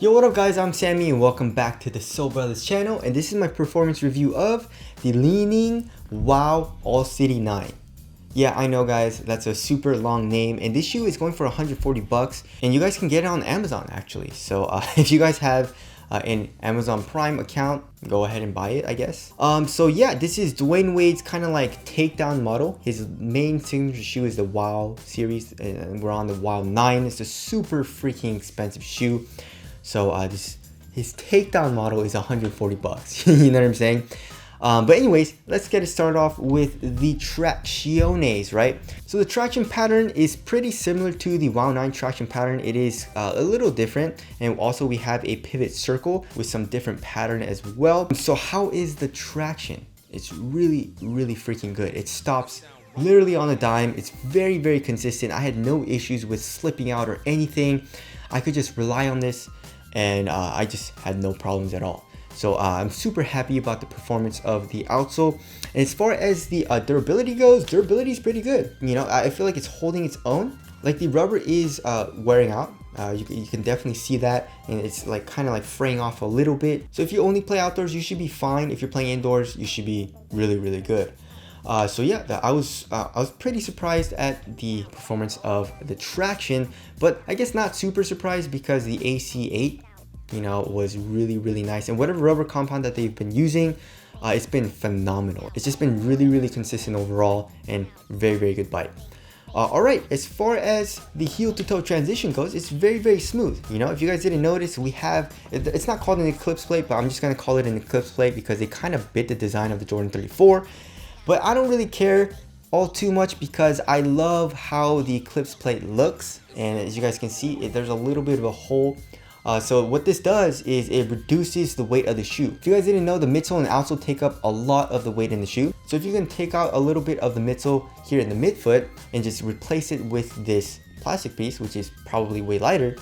Yo, what up guys, I'm Sammy and welcome back to the Soul Brothers channel, and this is my performance review of the Li-Ning Wow All City 9. Yeah, I know guys, that's a super long name, and this shoe is going for 140 bucks, and you guys can get it on Amazon actually. So if you guys have an Amazon Prime account, go ahead and buy it, I guess. So yeah, this is Dwayne Wade's kind of like takedown model. His main signature shoe is the Wow series, and we're on the Wow 9. It's a super freaking expensive shoe. So his takedown model is 140 bucks. You know what I'm saying? But anyways, let's get it started off with the tracciones, right? So the traction pattern is pretty similar to the Wow 9 traction pattern. It is a little different, and also we have a pivot circle with some different pattern as well. So how is the traction? It's really freaking good. It stops literally on a dime. It's very consistent. I had no issues with slipping out or anything. I could just rely on this, and I just had no problems at all. So I'm super happy about the performance of the outsole. And as far as the durability goes, durability is pretty good. You know, I feel like it's holding its own. Like the rubber is wearing out. You can definitely see that, and it's like kind of like fraying off a little bit. So if you only play outdoors, you should be fine. If you're playing indoors, you should be really good. So yeah, I was pretty surprised at the performance of the traction, but I guess not super surprised because the AC8, you know, was really nice, and whatever rubber compound that they've been using, it's been phenomenal. It's just been really consistent overall, and very good bite. All right, as far as the heel to toe transition goes, it's very smooth. You know, if you guys didn't notice, we have, it's not called an eclipse plate, but I'm just gonna call it an eclipse plate because they kind of bit the design of the Jordan 34. But I don't really care all too much because I love how the eclipse plate looks, and as you guys can see, there's a little bit of a hole. So what this does is it reduces the weight of the shoe. If you guys didn't know, the midsole and outsole take up a lot of the weight in the shoe. So if you can take out a little bit of the midsole here in the midfoot and just replace it with this plastic piece, which is probably way lighter,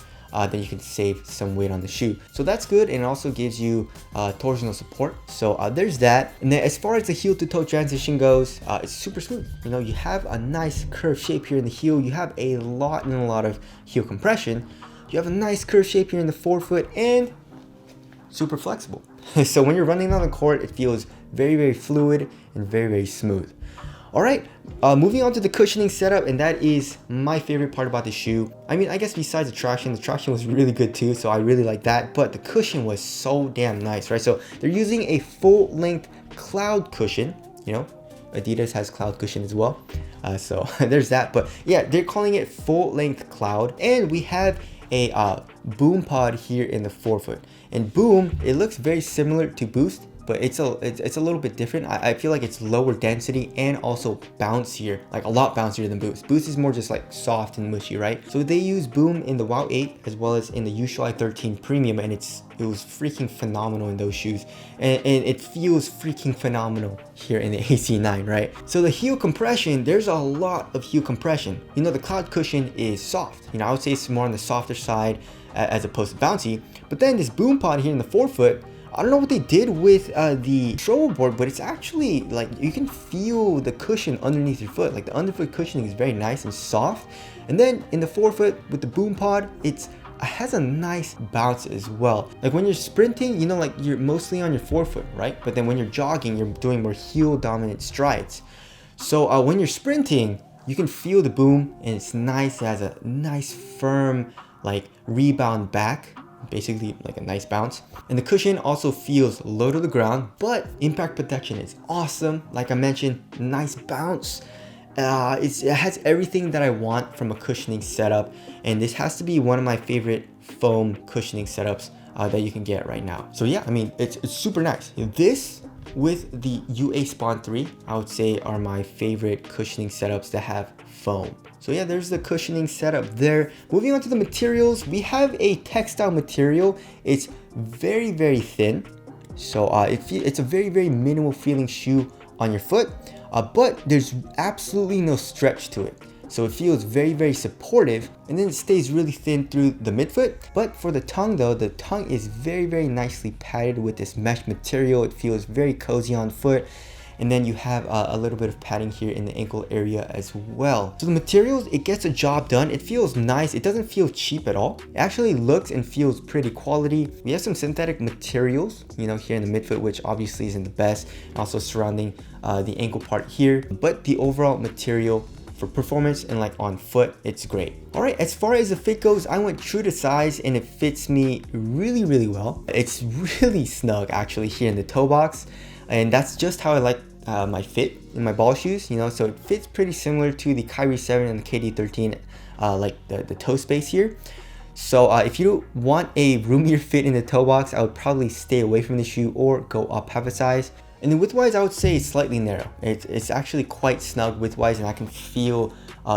then you can save some weight on the shoe. So that's good, and it also gives you torsional support. So there's that. And then as far as the heel to toe transition goes, it's super smooth. You know, you have a nice curved shape here in the heel. You have a lot of heel compression. You have a nice curved shape here in the forefoot, and super flexible. So when you're running on the court, it feels very fluid and very smooth. All right, moving on to the cushioning setup, and that is my favorite part about the shoe. I mean, I guess besides the traction was really good too, so I really like that, but the cushion was so damn nice, right? So they're using a full-length cloud cushion. You know, Adidas has cloud cushion as well, so there's that. But yeah, they're calling it full-length cloud, and we have a boom pod here in the forefoot. And boom, it looks very similar to boost, but it's a little bit different. I feel like it's lower density and also bouncier, like a lot bouncier than boost. Boost is more just like soft and mushy, right? So they use boom in the Wow 8 as well as in the Usual 13 Premium, and it was freaking phenomenal in those shoes, and it feels freaking phenomenal here in the AC9, right? So the heel compression, there's a lot of heel compression. You know, the cloud cushion is soft. You know, I would say it's more on the softer side as opposed to bouncy. But then this boom pod here in the forefoot, I don't know what they did with the shoulder board, but it's actually like you can feel the cushion underneath your foot. Like the underfoot cushioning is very nice and soft. And then in the forefoot with the boom pod, it has a nice bounce as well. Like when you're sprinting, you know, like you're mostly on your forefoot, right? But then when you're jogging, you're doing more heel dominant strides. So when you're sprinting, you can feel the boom, and it's nice. It has a nice firm like rebound back, basically like a nice bounce. And the cushion also feels low to the ground, but impact protection is awesome. Like I mentioned, nice bounce. It has everything that I want from a cushioning setup, and this has to be one of my favorite foam cushioning setups that you can get right now. So yeah, I mean, it's super nice. This with the UA Spawn 3, I would say are my favorite cushioning setups that have foam. So yeah, there's the cushioning setup there. Moving on to the materials, we have a textile material. It's very thin, so it's a very minimal feeling shoe on your foot, but there's absolutely no stretch to it. So it feels very supportive, and then it stays really thin through the midfoot. But for the tongue though, the tongue is very nicely padded with this mesh material. It feels very cozy on foot, and then you have a little bit of padding here in the ankle area as well. So the materials, it gets a job done. It feels nice. It doesn't feel cheap at all. It actually looks and feels pretty quality. We have some synthetic materials, you know, here in the midfoot, which obviously isn't the best, also surrounding the ankle part here, but the overall material for performance and like on foot, it's great. All right, as far as the fit goes, I went true to size and it fits me really well. It's really snug actually here in the toe box, and that's just how I like my fit in my ball shoes, you know, so it fits pretty similar to the Kyrie 7 and the KD 13, like the toe space here. So if you want a roomier fit in the toe box, I would probably stay away from the shoe or go up half a size. And then widthwise, I would say it's slightly narrow. It's actually quite snug widthwise, and I can feel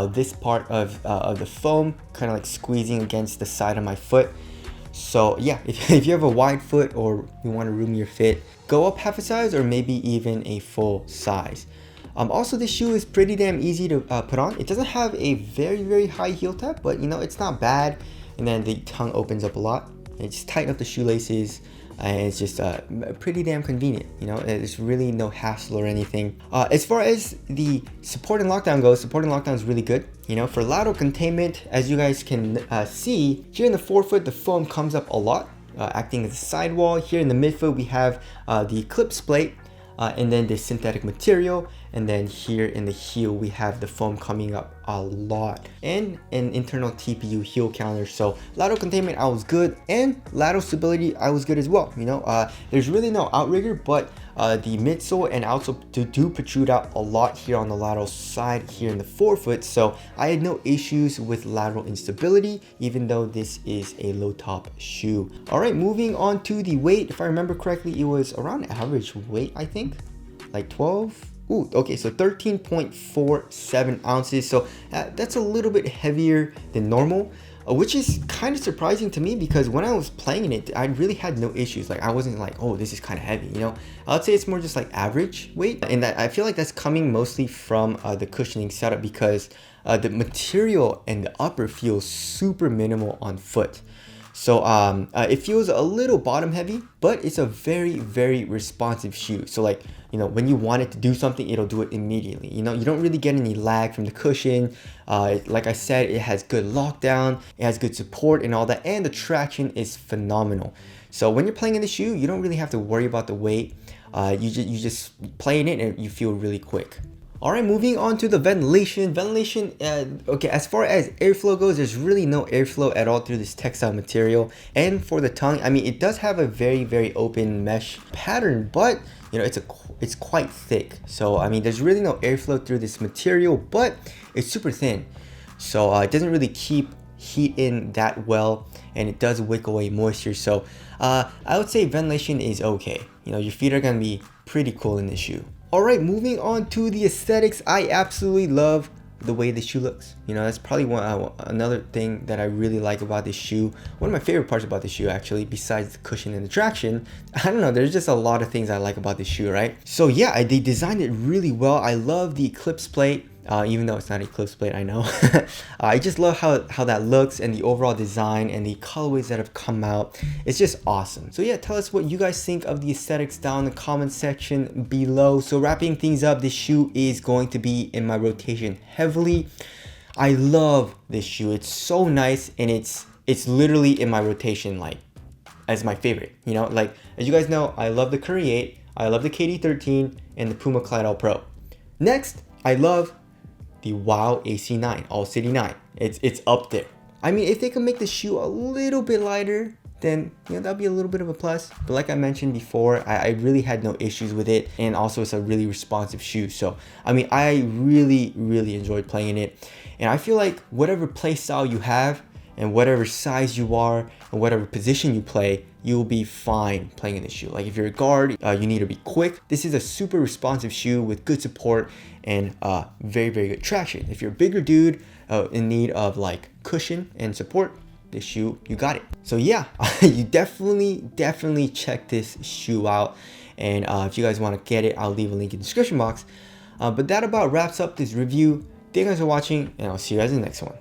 this part of the foam kind of like squeezing against the side of my foot. So yeah, if you have a wide foot or you want a roomier fit, go up half a size or maybe even a full size. Also, this shoe is pretty damn easy to put on. It doesn't have a very high heel tap, but you know, it's not bad. And then the tongue opens up a lot. You just tighten up the shoelaces, and it's just pretty damn convenient. You know, there's really no hassle or anything. As far as the support and lockdown goes, support and lockdown is really good. You know, for lateral containment, as you guys can see here in the forefoot, the foam comes up a lot, acting as a sidewall. Here in the midfoot, we have the Eclipse plate, and then the synthetic material, and then here in the heel we have the foam coming up a lot, and an internal TPU heel counter. So lateral containment, I was good, and lateral stability, I was good as well. You know, there's really no outrigger, but the midsole and outsole do protrude out a lot here on the lateral side here in the forefoot, so I had no issues with lateral instability, even though this is a low top shoe. All right, moving on to the weight. If I remember correctly, it was around average weight, I think, like 12. Ooh, okay, so 13.47 ounces. So that's a little bit heavier than normal, which is kind of surprising to me because when I was playing in it, I really had no issues. Like, I wasn't like, oh, this is kind of heavy, you know? I would say it's more just like average weight. And I feel like that's coming mostly from the cushioning setup, because the material and the upper feels super minimal on foot. So it feels a little bottom heavy, but it's a very responsive shoe. So like, you know, when you want it to do something, it'll do it immediately. You know, you don't really get any lag from the cushion. Like I said, it has good lockdown, it has good support and all that, and the traction is phenomenal. So when you're playing in the shoe, you don't really have to worry about the weight. You just play in it and you feel really quick. All right, moving on to the ventilation. Okay, as far as airflow goes, there's really no airflow at all through this textile material. And for the tongue, I mean, it does have a very open mesh pattern, but you know, it's quite thick. So I mean, there's really no airflow through this material, but it's super thin. So it doesn't really keep heat in that well, and it does wick away moisture. So I would say ventilation is okay. You know, your feet are gonna be pretty cool in this shoe. All right, moving on to the aesthetics. I absolutely love the way the shoe looks. You know, that's probably another thing that I really like about this shoe. One of my favorite parts about the shoe, actually, besides the cushion and the traction. I don't know, there's just a lot of things I like about this shoe, right? So yeah, they designed it really well. I love the Eclipse plate. Even though it's not an Eclipse plate, I know. I just love how that looks, and the overall design and the colorways that have come out. It's just awesome. So yeah, tell us what you guys think of the aesthetics down in the comment section below. So wrapping things up, this shoe is going to be in my rotation heavily. I love this shoe. It's so nice, and it's literally in my rotation, like, as my favorite. You know, like, as you guys know, I love the Curry 8, I love the KD 13, and the Puma Clyde Pro. Next, I love the Wow AC9, All City 9. It's up there. I mean, if they can make the shoe a little bit lighter, then you know, that'll be a little bit of a plus. But like I mentioned before, I really had no issues with it, and also it's a really responsive shoe. So I mean, I really enjoyed playing in it, and I feel like whatever play style you have, and whatever size you are, and whatever position you play, you'll be fine playing in this shoe. Like if you're a guard, you need to be quick. This is a super responsive shoe with good support and very good traction. If you're a bigger dude in need of like cushion and support, this shoe, you got it. So yeah, you definitely check this shoe out. And if you guys want to get it, I'll leave a link in the description box. But that about wraps up this review. Thank you guys for watching, and I'll see you guys in the next one.